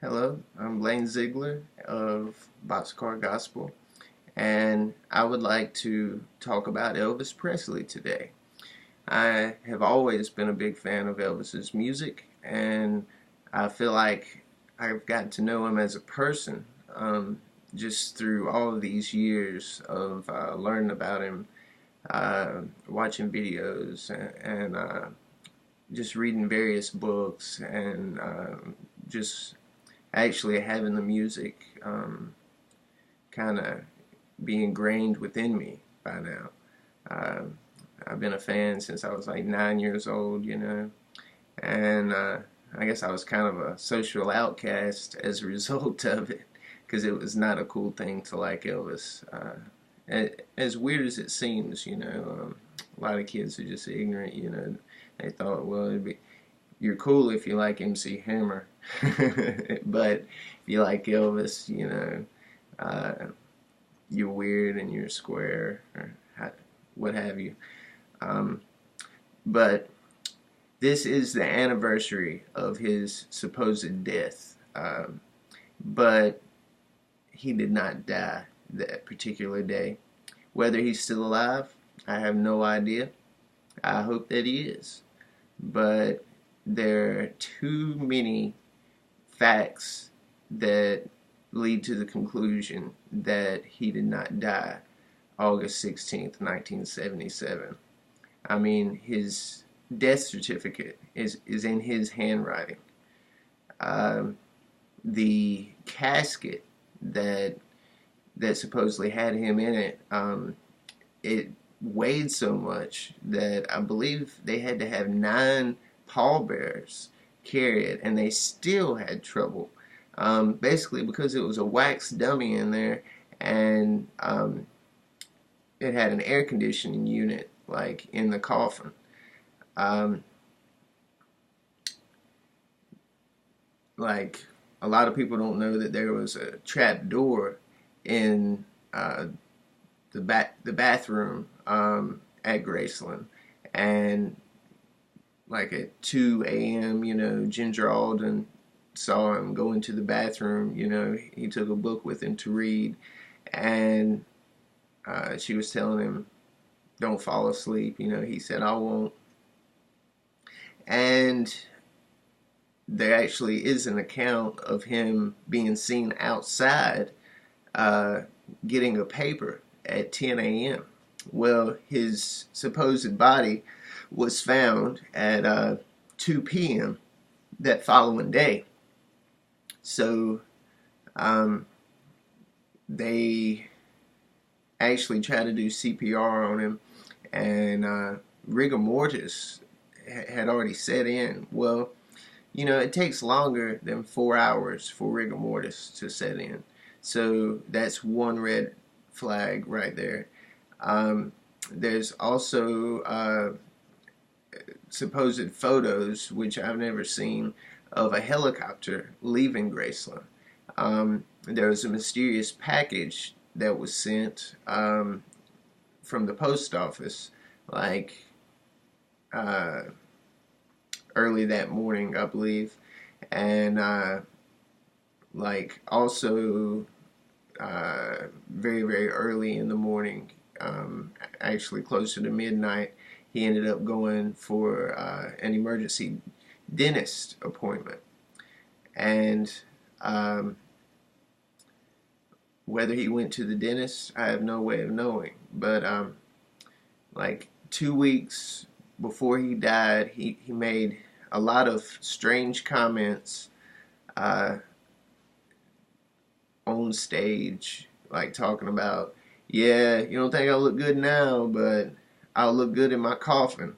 Hello, I'm Blaine Ziglar of Boxcar Gospel, and I would like to talk about Elvis Presley today. I have always been a big fan of Elvis's music, and I feel like I've gotten to know him as a person just through all of these years of learning about him, watching videos, and just reading various books, and just actually having the music kind of be ingrained within me by now. Uh, I've been a fan since I was like 9 years old, and I guess I was kind of a social outcast as a result of it because it was not a cool thing to like Elvis. As weird as it seems, a lot of kids are just ignorant, They thought, well, you're cool if you like MC Hammer, but if you like Elvis, you're weird and you're square or what have you. Um, but this is the anniversary of his supposed death, but he did not die that particular day. Whether he's still alive, I have no idea. I hope that he is. But there are too many facts that lead to the conclusion that he did not die August 16th, 1977. I mean, his death certificate is in his handwriting. Um, the casket that supposedly had him in it, it weighed so much that I believe they had to have 9 pallbearers carry it, and they still had trouble. Basically, because it was a wax dummy in there, and it had an air conditioning unit like in the coffin. Um, like a lot of people don't know that there was a trap door in the bathroom at Graceland, and like at 2 a.m., Ginger Alden saw him go into the bathroom. He took a book with him to read, and she was telling him, "Don't fall asleep." He said, "I won't." And there actually is an account of him being seen outside uh, getting a paper at 10 a.m. Well, his supposed body was found at 2 p.m. that following day. So they actually tried to do CPR on him, and rigor mortis had already set in. Well, it takes longer than 4 hours for rigor mortis to set in. So that's one red flag right there. There's also supposed photos, which I've never seen, of a helicopter leaving Graceland. There was a mysterious package that was sent from the post office, like early that morning, I believe, and like also very, very early in the morning, actually closer to midnight, he ended up going for an emergency dentist appointment. And whether he went to the dentist, I have no way of knowing. But like 2 weeks before he died, he made a lot of strange comments on stage, like talking about, yeah, you don't think I look good now, but I'll look good in my coffin.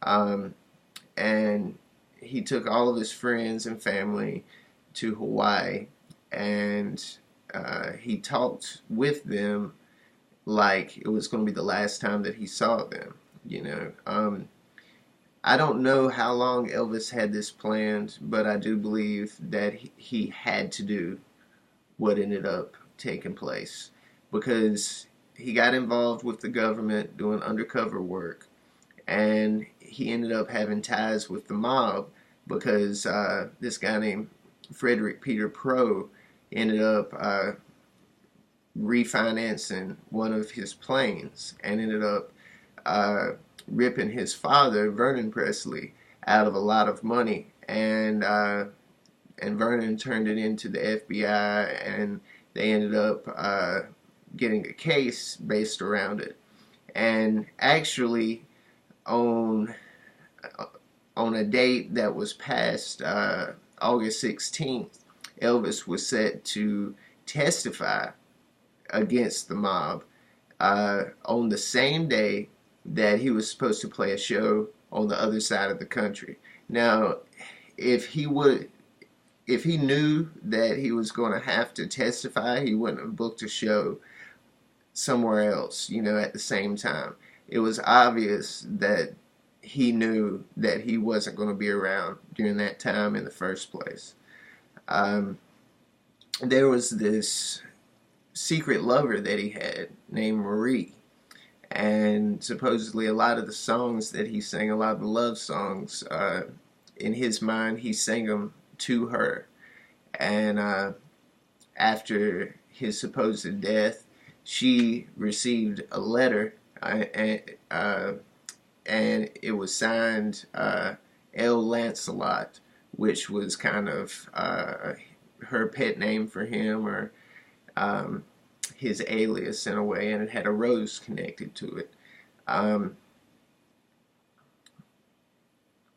And he took all of his friends and family to Hawaii, and he talked with them like it was going to be the last time that he saw them. I don't know how long Elvis had this planned, but I do believe that he had to do what ended up taking place, because he got involved with the government doing undercover work, and he ended up having ties with the mob because this guy named Frederick Peter Pro ended up refinancing one of his planes and ended up uh, ripping his father, Vernon Presley, out of a lot of money. And Vernon turned it into the FBI, and they ended up getting a case based around it. And actually, on on a date that was past August 16th, Elvis was set to testify against the mob on the same day that he was supposed to play a show on the other side of the country. Now, if he would, if he knew that he was going to have to testify, he wouldn't have booked a show somewhere else, you know, at the same time. It was obvious that he knew that he wasn't going to be around during that time in the first place. Um, there was this secret lover that he had named Marie, and supposedly a lot of the songs that he sang, a lot of the love songs, in his mind, he sang them to her. And after his supposed death, she received a letter, and it was signed L. Lancelot, which was kind of her pet name for him, or his alias in a way, and it had a rose connected to it.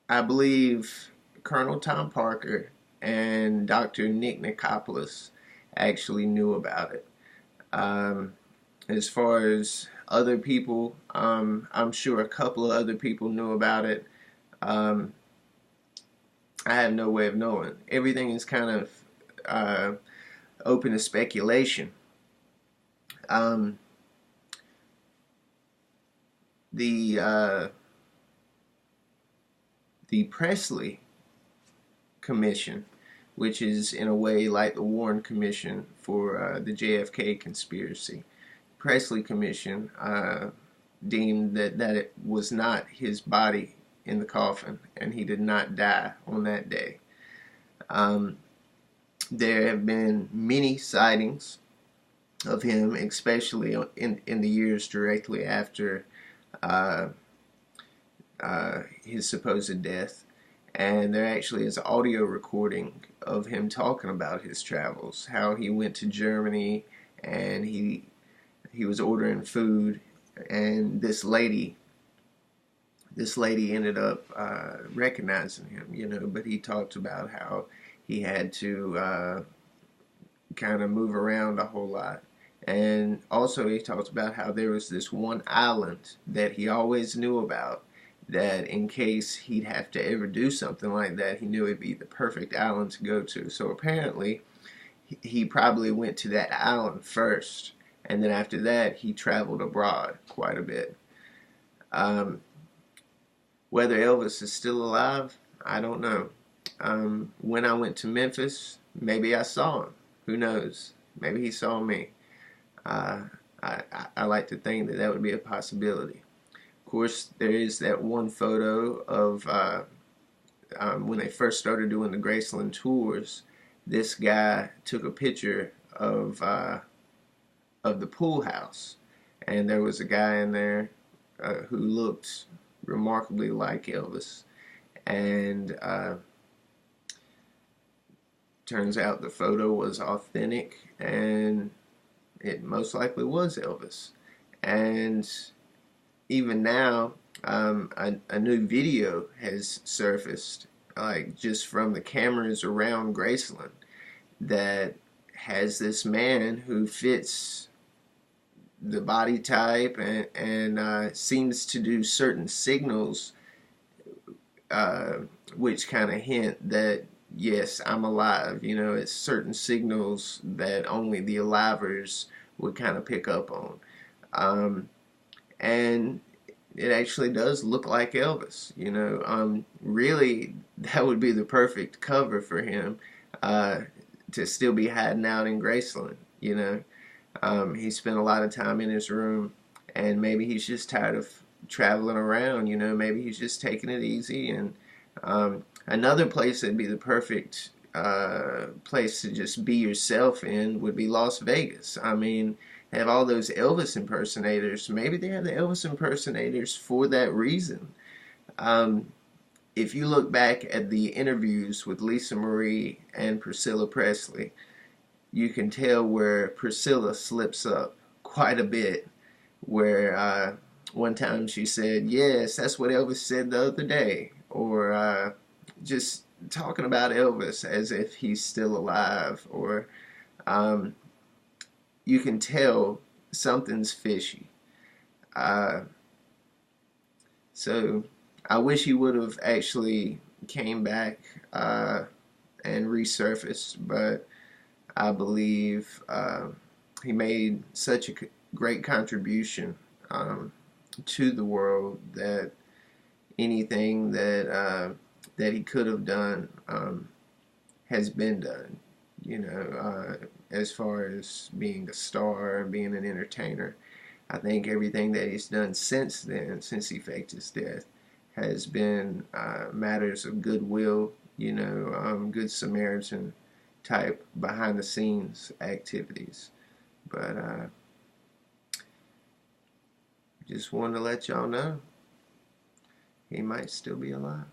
I believe Colonel Tom Parker and Dr. Nick Nicopolis actually knew about it. As far as other people, I'm sure a couple of other people knew about it. I have no way of knowing. Everything is kind of open to speculation. The Presley Commission, which is in a way like the Warren Commission for the JFK conspiracy. Presley Commission deemed that it was not his body in the coffin, and he did not die on that day. There have been many sightings of him, especially in the years directly after his supposed death. And there actually is audio recording of him talking about his travels, how he went to Germany and he was ordering food, and this lady ended up recognizing him, you know, but he talked about how he had to kind of move around a whole lot. And also he talked about how there was this one island that he always knew about, that in case he'd have to ever do something like that, he knew it'd be the perfect island to go to. So apparently he probably went to that island first, and then after that he traveled abroad quite a bit. Whether Elvis is still alive, I don't know. When I went to Memphis, maybe I saw him. Who knows? Maybe he saw me. I like to think that would be a possibility. Of course, there is that one photo of when they first started doing the Graceland tours. This guy took a picture of the pool house, and there was a guy in there who looked remarkably like Elvis, and turns out the photo was authentic, and it most likely was Elvis. And even now, a new video has surfaced, like just from the cameras around Graceland, that has this man who fits the body type and seems to do certain signals, which kind of hint that yes, I'm alive. You know, it's certain signals that only the alivers would kind of pick up on. And it actually does look like Elvis, you know. Really, that would be the perfect cover for him, to still be hiding out in Graceland, you know. He spent a lot of time in his room, and maybe he's just tired of traveling around, you know. Maybe he's just taking it easy. And another place that'd be the perfect place to just be yourself in would be Las Vegas. I mean, have all those Elvis impersonators. Maybe they have the Elvis impersonators for that reason. Um, if you look back at the interviews with Lisa Marie and Priscilla Presley, you can tell where Priscilla slips up quite a bit. Where one time she said, "Yes, that's what Elvis said the other day," or just talking about Elvis as if he's still alive, or um, you can tell something's fishy. Uh, so I wish he would have actually came back and resurfaced, but I believe he made such a great contribution to the world that anything that he could have done has been done. You know, as far as being a star and being an entertainer, I think everything that he's done since then, since he faked his death, has been matters of goodwill. You know, good Samaritan type behind the scenes activities. But just wanted to let y'all know he might still be alive.